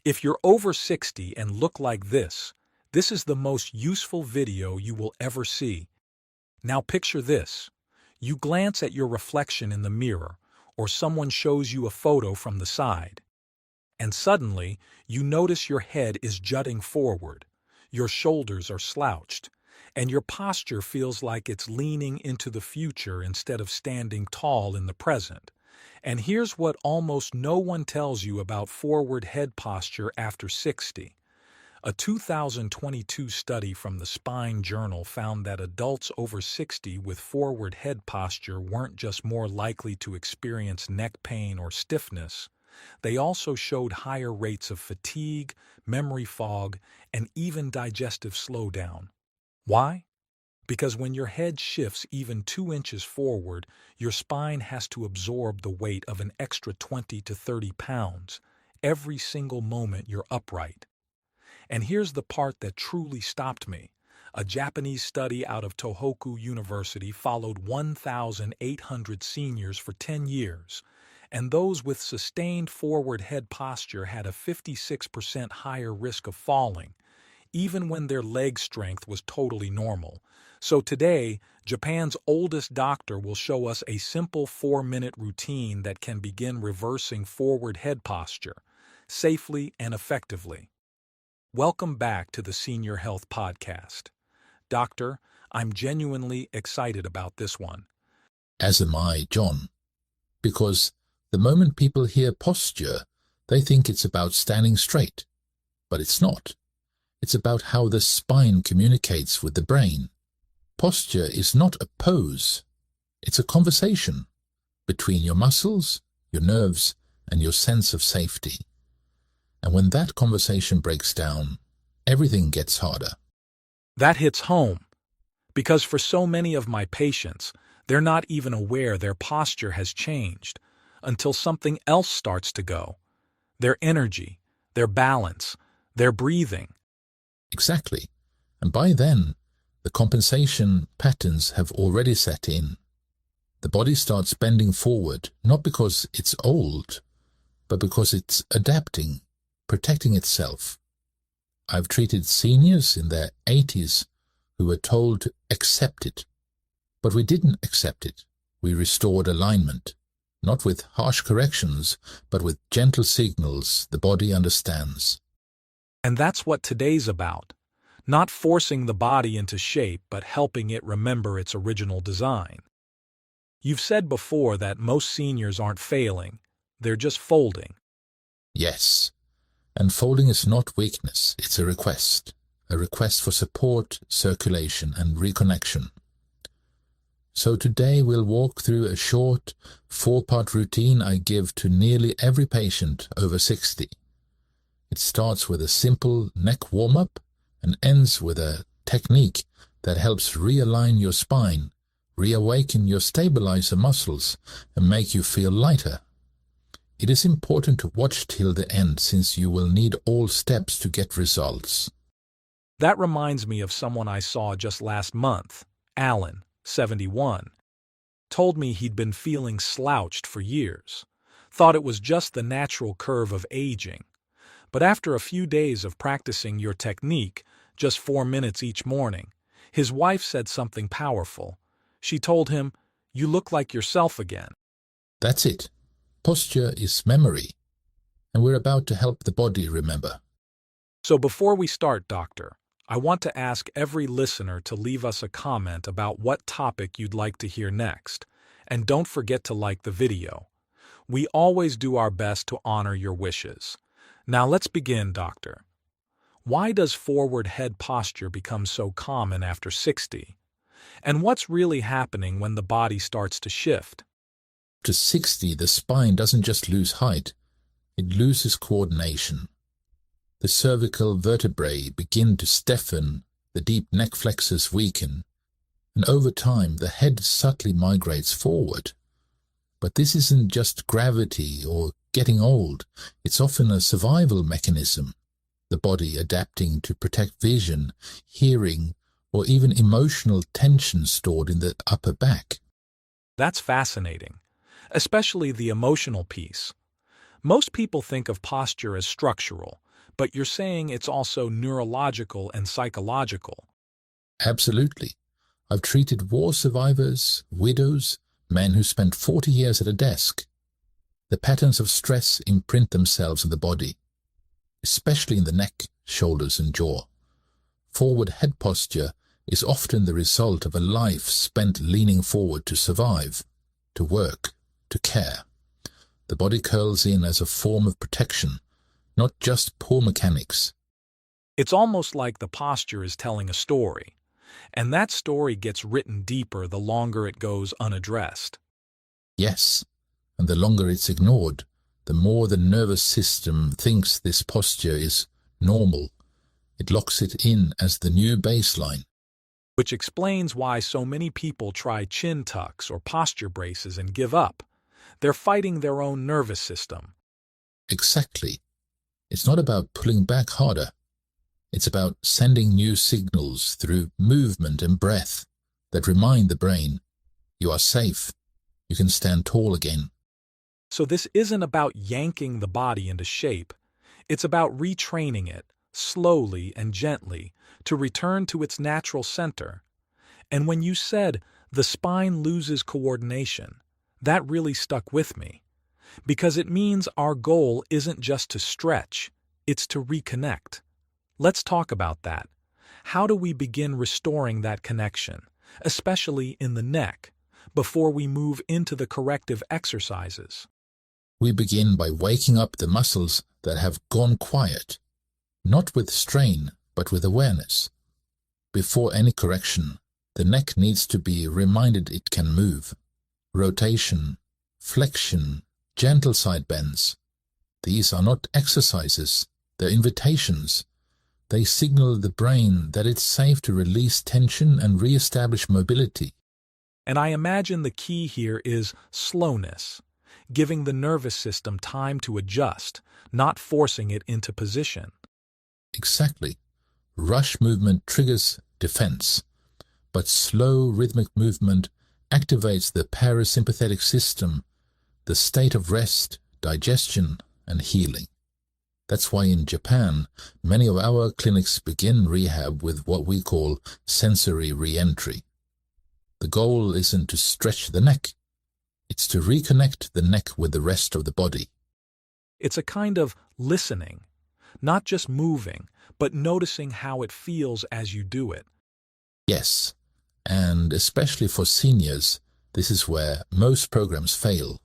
If you're over 60 and look like this is the most useful video you will ever see. Now picture this. You glance at your reflection in the mirror, or someone shows you a photo from the side. And suddenly, you notice your head is jutting forward, your shoulders are slouched, and your posture feels like it's leaning into the future instead of standing tall in the present. And here's what almost no one tells you about forward head posture after 60. A 2022 study from the Spine Journal found that adults over 60 with forward head posture weren't just more likely to experience neck pain or stiffness, they also showed higher rates of fatigue, memory fog, and even digestive slowdown. Why? Because when your head shifts even 2 inches forward, your spine has to absorb the weight of an extra 20 to 30 pounds every single moment you're upright. And here's the part that truly stopped me. A Japanese study out of Tohoku University followed 1,800 seniors for 10 years, and those with sustained forward head posture had a 56% higher risk of falling, even when their leg strength was totally normal. So today, Japan's oldest doctor will show us a simple 4-minute routine that can begin reversing forward head posture, safely and effectively. Welcome back to the Senior Health Podcast. Doctor, I'm genuinely excited about this one. As am I, John. Because the moment people hear posture, they think it's about standing straight. But it's not. It's about how the spine communicates with the brain. Posture is not a pose. It's a conversation between your muscles, your nerves, and your sense of safety. And when that conversation breaks down, everything gets harder. That hits home, because for so many of my patients, they're not even aware their posture has changed until something else starts to go. Their energy, their balance, their breathing. Exactly. And by then, the compensation patterns have already set in. The body starts bending forward, not because it's old, but because it's adapting, protecting itself. I've treated seniors in their 80s who were told to accept it. But we didn't accept it. We restored alignment, not with harsh corrections, but with gentle signals the body understands. And that's what today's about. Not forcing the body into shape, but helping it remember its original design. You've said before that most seniors aren't failing, they're just folding. Yes. And folding is not weakness, it's a request for support, circulation, and reconnection. So today we'll walk through a short 4-part routine I give to nearly every patient over 60. It starts with a simple neck warm-up and ends with a technique that helps realign your spine, reawaken your stabilizer muscles, and make you feel lighter. It is important to watch till the end since you will need all steps to get results. That reminds me of someone I saw just last month. Alan, 71, told me he'd been feeling slouched for years, thought it was just the natural curve of aging. But after a few days of practicing your technique, just 4 minutes each morning, his wife said something powerful. She told him, "You look like yourself again." That's it. Posture is memory, and we're about to help the body remember. So before we start, Doctor, I want to ask every listener to leave us a comment about what topic you'd like to hear next, and don't forget to like the video. We always do our best to honor your wishes. Now let's begin, Doctor. Why does forward head posture become so common after 60? And what's really happening when the body starts to shift? After 60, the spine doesn't just lose height, it loses coordination. The cervical vertebrae begin to stiffen, the deep neck flexors weaken, and over time the head subtly migrates forward. But this isn't just gravity or getting old, it's often a survival mechanism, the body adapting to protect vision, hearing, or even emotional tension stored in the upper back. That's fascinating, especially the emotional piece. Most people think of posture as structural, But you're saying it's also neurological and psychological. Absolutely. I've treated war survivors, widows, men who spent 40 years at a desk. The patterns of stress imprint themselves in the body, especially in the neck, shoulders, and jaw. Forward head posture is often the result of a life spent leaning forward to survive, to work, to care. The body curls in as a form of protection, not just poor mechanics. It's almost like the posture is telling a story, and that story gets written deeper the longer it goes unaddressed. Yes, and the longer it's ignored, the more the nervous system thinks this posture is normal. It locks it in as the new baseline. Which explains why so many people try chin tucks or posture braces and give up. They're fighting their own nervous system. Exactly. It's not about pulling back harder. It's about sending new signals through movement and breath that remind the brain, you are safe, you can stand tall again. So this isn't about yanking the body into shape. It's about retraining it, slowly and gently, to return to its natural center. And when you said the spine loses coordination, that really stuck with me. Because it means our goal isn't just to stretch, it's to reconnect. Let's talk about that. How do we begin restoring that connection, especially in the neck, before we move into the corrective exercises? We begin by waking up the muscles that have gone quiet, not with strain, but with awareness. Before any correction, the neck needs to be reminded it can move. Rotation, flexion, gentle side bends. These are not exercises, they're invitations. They signal the brain that it's safe to release tension and re-establish mobility. And I imagine the key here is slowness, giving the nervous system time to adjust, not forcing it into position. Exactly. Rush movement triggers defense, but slow rhythmic movement activates the parasympathetic system, the state of rest, digestion, and healing. That's why in Japan, many of our clinics begin rehab with what we call sensory re-entry. The goal isn't to stretch the neck, it's to reconnect the neck with the rest of the body. It's a kind of listening, not just moving, but noticing how it feels as you do it. Yes, and especially for seniors, this is where most programs fail.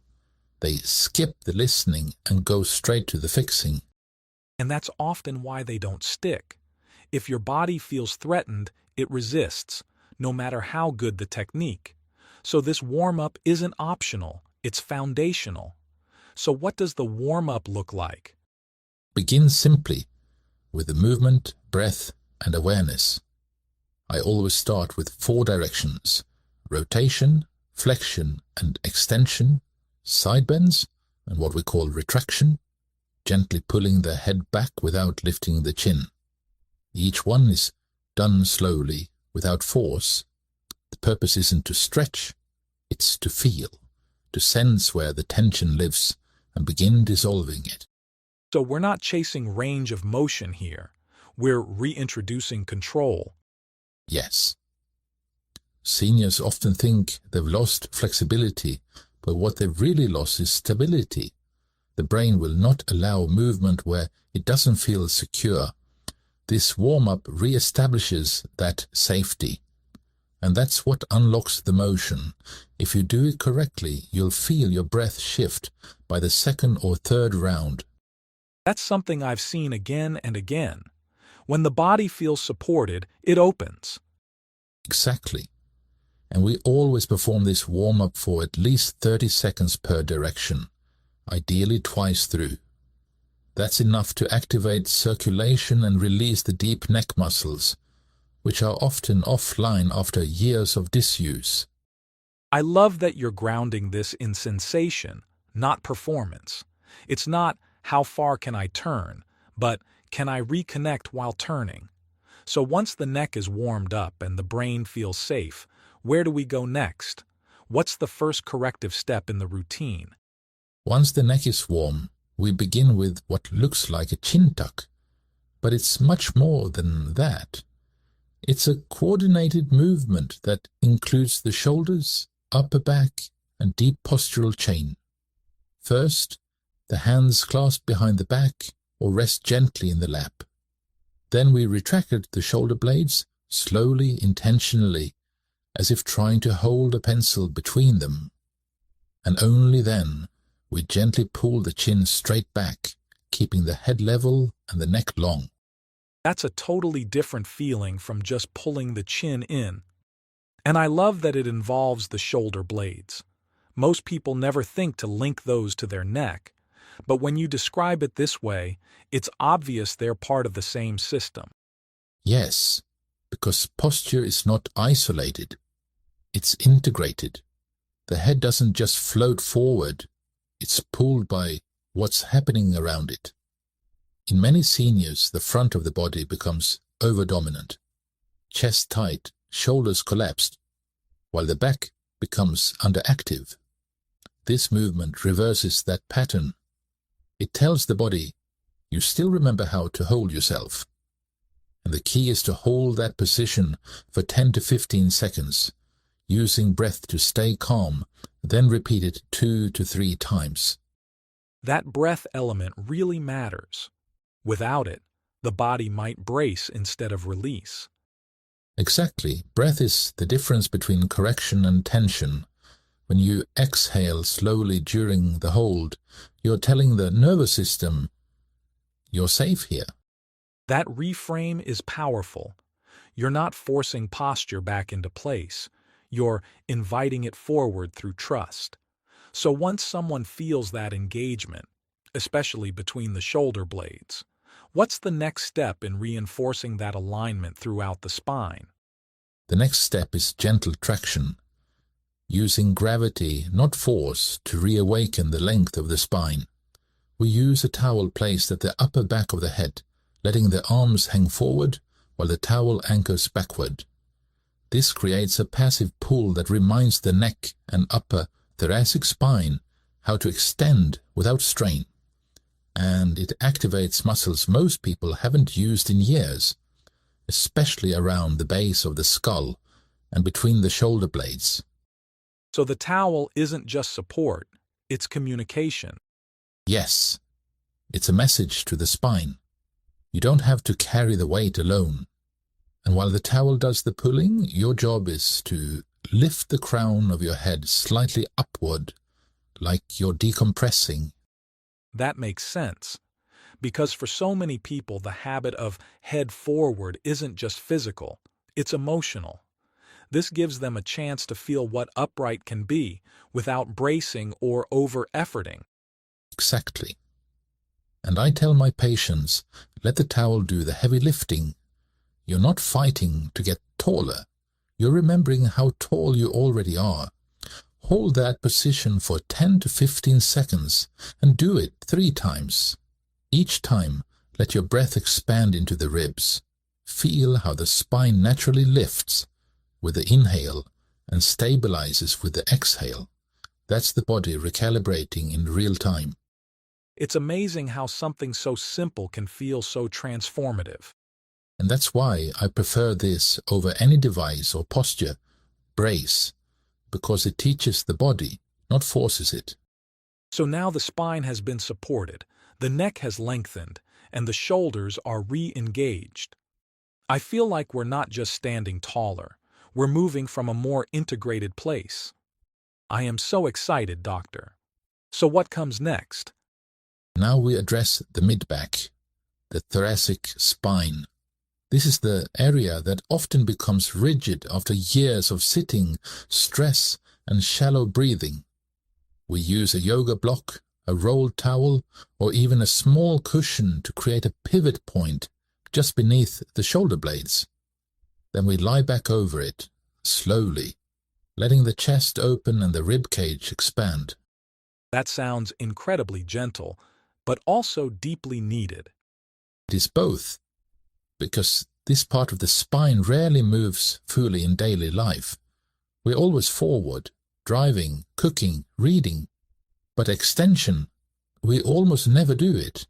They skip the listening and go straight to the fixing. And that's often why they don't stick. If your body feels threatened, it resists, no matter how good the technique. So this warm-up isn't optional, it's foundational. So what does the warm-up look like? Begin simply, with the movement, breath, and awareness. I always start with 4 directions: rotation, flexion, and extension, side bends, and what we call retraction, gently pulling the head back without lifting the chin. Each one is done slowly, without force. The purpose isn't to stretch, it's to feel, to sense where the tension lives and begin dissolving it. So we're not chasing range of motion here. We're reintroducing control. Yes. Seniors often think they've lost flexibility, but what they've really lost is stability. The brain will not allow movement where it doesn't feel secure. This warm-up re-establishes that safety. And that's what unlocks the motion. If you do it correctly, you'll feel your breath shift by the 2nd or 3rd round. That's something I've seen again and again. When the body feels supported, it opens. Exactly. And we always perform this warm-up for at least 30 seconds per direction, ideally twice through. That's enough to activate circulation and release the deep neck muscles, which are often offline after years of disuse. I love that you're grounding this in sensation, not performance. It's not, how far can I turn, but can I reconnect while turning? So once the neck is warmed up and the brain feels safe, where do we go next? What's the first corrective step in the routine? Once the neck is warm, we begin with what looks like a chin tuck. But it's much more than that. It's a coordinated movement that includes the shoulders, upper back, and deep postural chain. First, the hands clasped behind the back or rest gently in the lap. Then we retracted the shoulder blades, slowly, intentionally, as if trying to hold a pencil between them. And only then we gently pull the chin straight back, keeping the head level and the neck long. That's a totally different feeling from just pulling the chin in. And I love that it involves the shoulder blades. Most people never think to link those to their neck, but when you describe it this way, it's obvious they're part of the same system. Yes, because posture is not isolated. It's integrated. The head doesn't just float forward, it's pulled by what's happening around it. In many seniors, the front of the body becomes over-dominant. Chest tight, shoulders collapsed, while the back becomes underactive. This movement reverses that pattern. It tells the body, you still remember how to hold yourself. And the key is to hold that position for 10 to 15 seconds, using breath to stay calm, then repeat it 2 to 3 times. That breath element really matters. Without it, the body might brace instead of release. Exactly. Breath is the difference between correction and tension. When you exhale slowly during the hold, you're telling the nervous system, you're safe here. That reframe is powerful. You're not forcing posture back into place. You're inviting it forward through trust. So once someone feels that engagement, especially between the shoulder blades, what's the next step in reinforcing that alignment throughout the spine? The next step is gentle traction, using gravity, not force, to reawaken the length of the spine. We use a towel placed at the upper back of the head, letting the arms hang forward while the towel anchors backward. This creates a passive pull that reminds the neck and upper thoracic spine how to extend without strain. And it activates muscles most people haven't used in years, especially around the base of the skull and between the shoulder blades. So the towel isn't just support, it's communication. Yes, it's a message to the spine. You don't have to carry the weight alone. And while the towel does the pulling, your job is to lift the crown of your head slightly upward, like you're decompressing. That makes sense, because for so many people the habit of head forward isn't just physical, it's emotional. This gives them a chance to feel what upright can be without bracing or over-efforting. Exactly. And I tell my patients, let the towel do the heavy lifting. You're not fighting to get taller. You're remembering how tall you already are. Hold that position for 10 to 15 seconds and do it 3 times. Each time, let your breath expand into the ribs. Feel how the spine naturally lifts with the inhale and stabilizes with the exhale. That's the body recalibrating in real time. It's amazing how something so simple can feel so transformative. And that's why I prefer this over any device or posture, brace, because it teaches the body, not forces it. So now the spine has been supported, the neck has lengthened, and the shoulders are re-engaged. I feel like we're not just standing taller, we're moving from a more integrated place. I am so excited, Doctor. So what comes next? Now we address the mid-back, the thoracic spine. This is the area that often becomes rigid after years of sitting, stress, and shallow breathing. We use a yoga block, a rolled towel, or even a small cushion to create a pivot point just beneath the shoulder blades. Then we lie back over it, slowly, letting the chest open and the rib cage expand. That sounds incredibly gentle, but also deeply needed. It is both, because this part of the spine rarely moves fully in daily life. We're always forward, driving, cooking, reading. But extension, we almost never do it.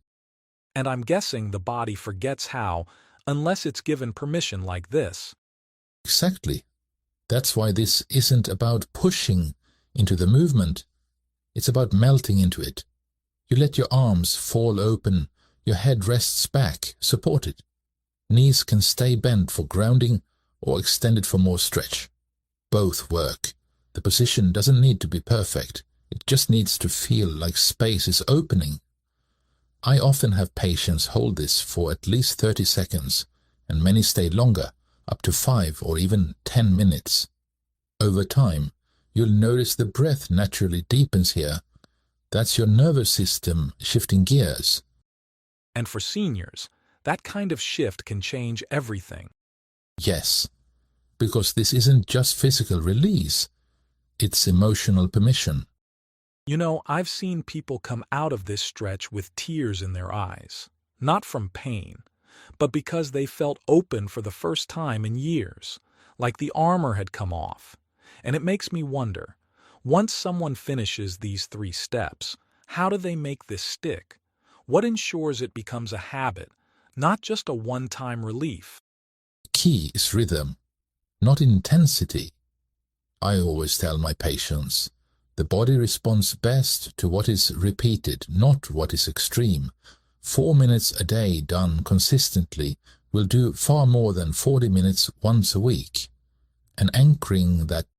And I'm guessing the body forgets how, unless it's given permission like this. Exactly. That's why this isn't about pushing into the movement. It's about melting into it. You let your arms fall open, your head rests back, supported. Knees can stay bent for grounding or extended for more stretch. Both work. The position doesn't need to be perfect. It just needs to feel like space is opening. I often have patients hold this for at least 30 seconds, and many stay longer, up to 5 or even 10 minutes. Over time, you'll notice the breath naturally deepens here. That's your nervous system shifting gears. And for seniors, that kind of shift can change everything. Yes, because this isn't just physical release, it's emotional permission. You know, I've seen people come out of this stretch with tears in their eyes, not from pain, but because they felt open for the first time in years, like the armor had come off. And it makes me wonder, once someone finishes these 3 steps, how do they make this stick? What ensures it becomes a habit, not just a one-time relief? Key is rhythm, not intensity. I always tell my patients, the body responds best to what is repeated, not what is extreme. 4 minutes a day done consistently will do far more than 40 minutes once a week. And anchoring that